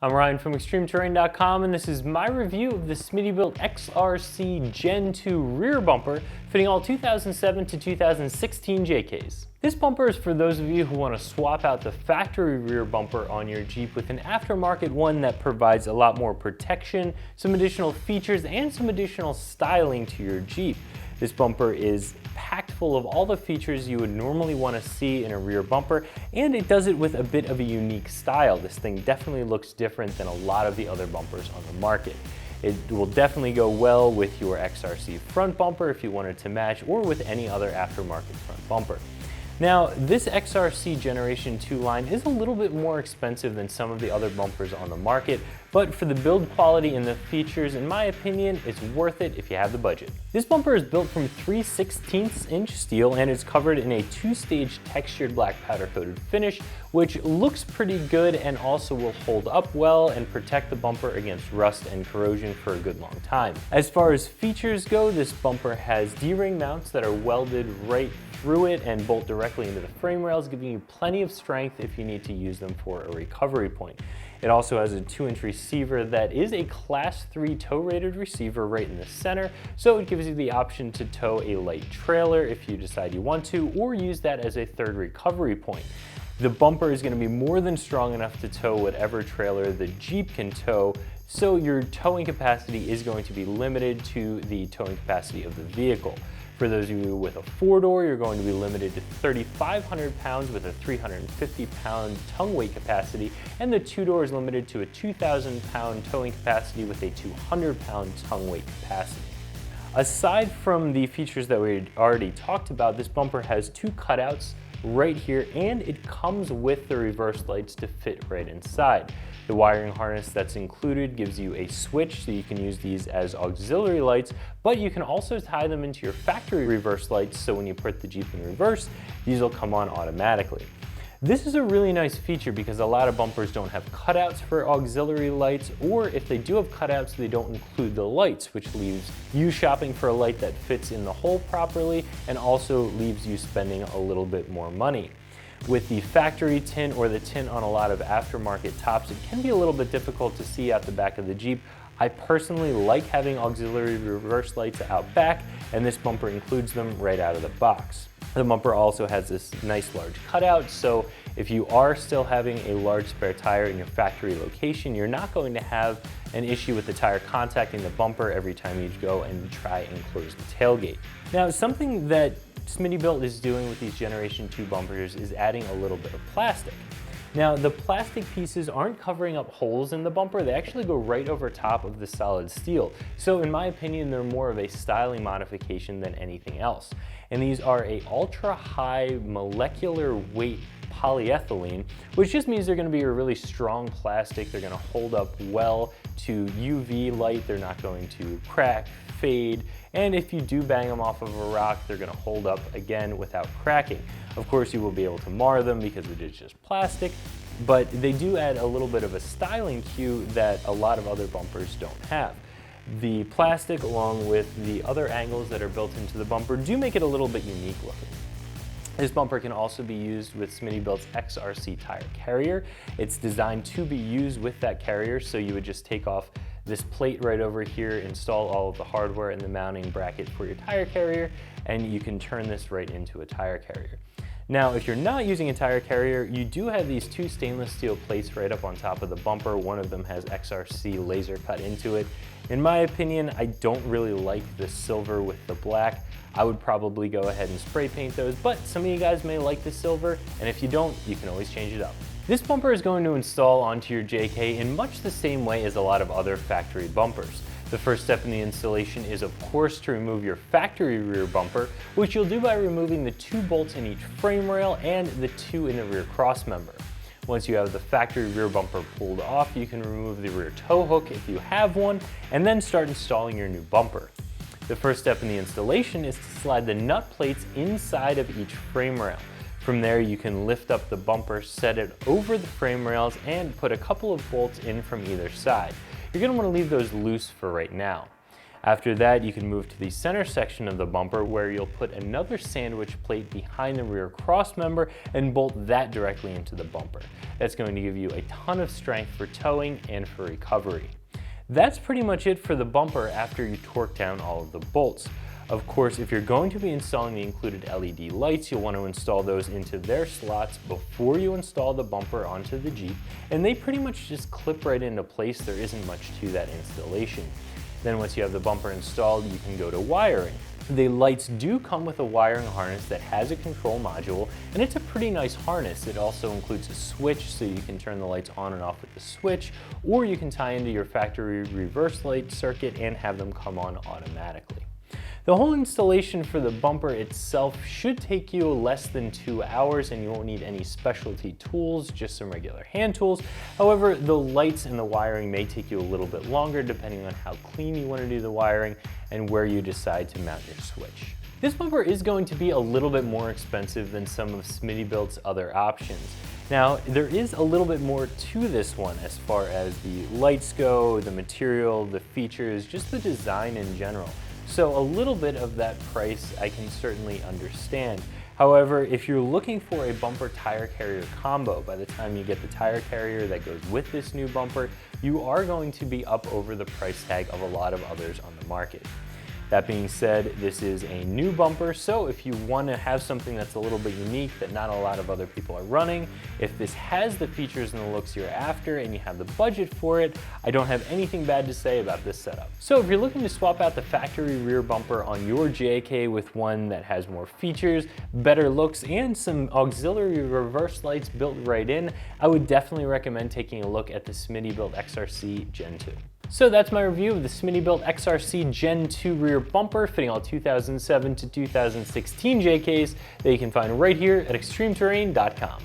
I'm Ryan from ExtremeTerrain.com, and this is my review of the Smittybilt XRC Gen2 rear bumper fitting all 2007 to 2016 JKs. This bumper is for those of you who want to swap out the factory rear bumper on your Jeep with an aftermarket one that provides a lot more protection, some additional features, and some additional styling to your Jeep. This bumper is packed full of all the features you would normally want to see in a rear bumper, and it does it with a bit of a unique style. This thing definitely looks different than a lot of the other bumpers on the market. It will definitely go well with your XRC front bumper if you wanted to match, or with any other aftermarket front bumper. Now, this XRC Generation 2 line is a little bit more expensive than some of the other bumpers on the market, but for the build quality and the features, in my opinion, it's worth it if you have the budget. This bumper is built from 3/16 inch steel, and it's covered in a two-stage textured black powder coated finish, which looks pretty good and also will hold up well and protect the bumper against rust and corrosion for a good long time. As far as features go, this bumper has D-ring mounts that are welded right through it and bolt directly into the frame rails, giving you plenty of strength if you need to use them for a recovery point. It also has a 2-inch receiver that is a Class 3 tow-rated receiver right in the center, so it gives you the option to tow a light trailer if you decide you want to, or use that as a third recovery point. The bumper is going to be more than strong enough to tow whatever trailer the Jeep can tow, so your towing capacity is going to be limited to the towing capacity of the vehicle. For those of you with a 4-door, you're going to be limited to 3,500 pounds with a 350-pound tongue weight capacity, and the 2-door is limited to a 2,000-pound towing capacity with a 200-pound tongue weight capacity. Aside from the features that we already talked about, this bumper has 2 cutouts right here, and it comes with the reverse lights to fit right inside. The wiring harness that's included gives you a switch, so you can use these as auxiliary lights, but you can also tie them into your factory reverse lights, so when you put the Jeep in reverse, these will come on automatically. This is a really nice feature because a lot of bumpers don't have cutouts for auxiliary lights, or if they do have cutouts, they don't include the lights, which leaves you shopping for a light that fits in the hole properly and also leaves you spending a little bit more money. With the factory tint or the tint on a lot of aftermarket tops, it can be a little bit difficult to see out the back of the Jeep. I personally like having auxiliary reverse lights out back, and this bumper includes them right out of the box. The bumper also has this nice large cutout, so if you are still having a large spare tire in your factory location, you're not going to have an issue with the tire contacting the bumper every time you go and try and close the tailgate. Now, something that Smittybilt is doing with these Generation 2 bumpers is adding a little bit of plastic. Now, the plastic pieces aren't covering up holes in the bumper, they actually go right over top of the solid steel. So in my opinion, they're more of a styling modification than anything else. And these are a ultra high molecular weight polyethylene, which just means they're going to be a really strong plastic. They're going to hold up well to UV light. They're not going to crack, fade, and if you do bang them off of a rock, they're going to hold up again without cracking. Of course, you will be able to mar them because it is just plastic, but they do add a little bit of a styling cue that a lot of other bumpers don't have. The plastic, along with the other angles that are built into the bumper, do make it a little bit unique looking. This bumper can also be used with Smittybilt's XRC tire carrier. It's designed to be used with that carrier, so you would just take off this plate right over here, install all of the hardware and the mounting bracket for your tire carrier, and you can turn this right into a tire carrier. Now, if you're not using a tire carrier, you do have these 2 stainless steel plates right up on top of the bumper. One of them has XRC laser cut into it. In my opinion, I don't really like the silver with the black. I would probably go ahead and spray paint those, but some of you guys may like the silver, and if you don't, you can always change it up. This bumper is going to install onto your JK in much the same way as a lot of other factory bumpers. The first step in the installation is, of course, to remove your factory rear bumper, which you'll do by removing the 2 bolts in each frame rail and the 2 in the rear cross member. Once you have the factory rear bumper pulled off, you can remove the rear tow hook if you have one, and then start installing your new bumper. The first step in the installation is to slide the nut plates inside of each frame rail. From there, you can lift up the bumper, set it over the frame rails, and put a couple of bolts in from either side. You're going to want to leave those loose for right now. After that, you can move to the center section of the bumper where you'll put another sandwich plate behind the rear cross member and bolt that directly into the bumper. That's going to give you a ton of strength for towing and for recovery. That's pretty much it for the bumper after you torque down all of the bolts. Of course, if you're going to be installing the included LED lights, you'll want to install those into their slots before you install the bumper onto the Jeep, and they pretty much just clip right into place. There isn't much to that installation. Then once you have the bumper installed, you can go to wiring. The lights do come with a wiring harness that has a control module, and it's a pretty nice harness. It also includes a switch, so you can turn the lights on and off with the switch, or you can tie into your factory reverse light circuit and have them come on automatically. The whole installation for the bumper itself should take you less than 2 hours, and you won't need any specialty tools, just some regular hand tools. However, the lights and the wiring may take you a little bit longer depending on how clean you want to do the wiring and where you decide to mount your switch. This bumper is going to be a little bit more expensive than some of Smittybilt's other options. Now, there is a little bit more to this one as far as the lights go, the material, the features, just the design in general. So a little bit of that price I can certainly understand. However, if you're looking for a bumper tire carrier combo, by the time you get the tire carrier that goes with this new bumper, you are going to be up over the price tag of a lot of others on the market. That being said, this is a new bumper, so if you want to have something that's a little bit unique that not a lot of other people are running, if this has the features and the looks you're after and you have the budget for it, I don't have anything bad to say about this setup. So if you're looking to swap out the factory rear bumper on your JK with one that has more features, better looks, and some auxiliary reverse lights built right in, I would definitely recommend taking a look at the Smittybilt XRC Gen2. So that's my review of the Smittybilt XRC Gen2 rear bumper fitting all 2007 to 2016 JKs that you can find right here at ExtremeTerrain.com.